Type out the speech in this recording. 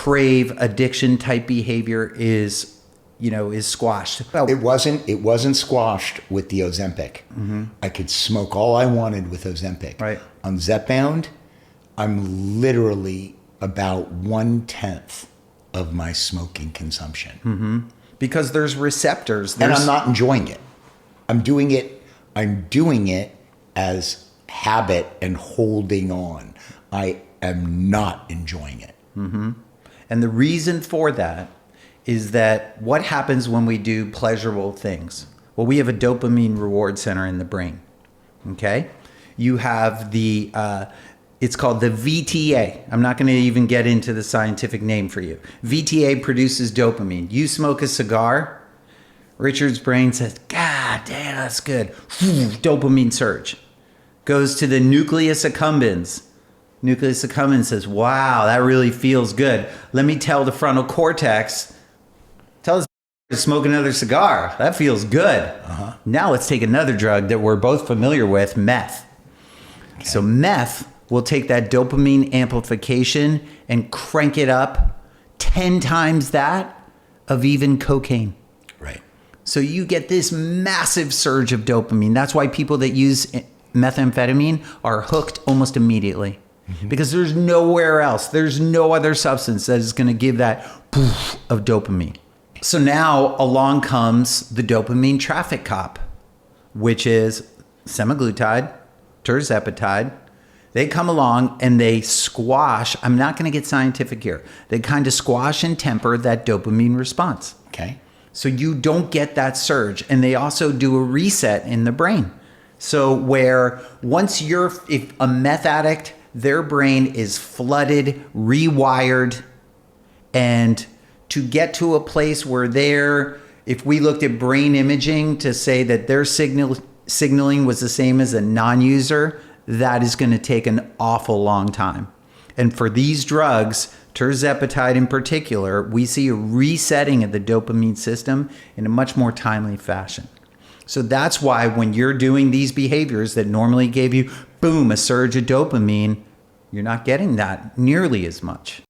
crave addiction type behavior is squashed. It wasn't squashed with the Ozempic. I could smoke all I wanted with Ozempic. Right. On Zepbound, I'm literally about 1/10 of my smoking consumption. Because there's receptors. And I'm not enjoying it. I'm doing it as habit and holding on. I am not enjoying it. And the reason for that is that what happens when we do pleasurable things? Well, we have a dopamine reward center in the brain. Okay? You have it's called the VTA. I'm not going to even get into the scientific name for you. VTA produces dopamine. You smoke a cigar, Richard's brain says, God damn, that's good. Dopamine surge. Goes to the nucleus accumbens. Nucleus accumbens says, wow, that really feels good. Let me tell the frontal cortex, tell this to smoke another cigar. That feels good. Now let's take another drug that we're both familiar with, meth. Okay. So meth will take that dopamine amplification and crank it up 10 times that of even cocaine. Right. So you get this massive surge of dopamine. That's why people that use methamphetamine are hooked almost immediately. Because there's nowhere else. There's no other substance that is going to give that poof of dopamine. So now along comes the dopamine traffic cop, which is semaglutide, tirzepatide. They come along and they squash. I'm not going to get scientific here. They kind of squash and temper that dopamine response. Okay. So you don't get that surge. And they also do a reset in the brain. So where if a meth addict, their brain is flooded, rewired, and to get to a place where if we looked at brain imaging to say that their signaling was the same as a non-user, that is going to take an awful long time. And for these drugs, tirzepatide in particular, we see a resetting of the dopamine system in a much more timely fashion. So that's why when you're doing these behaviors that normally gave you, boom, a surge of dopamine, you're not getting that nearly as much.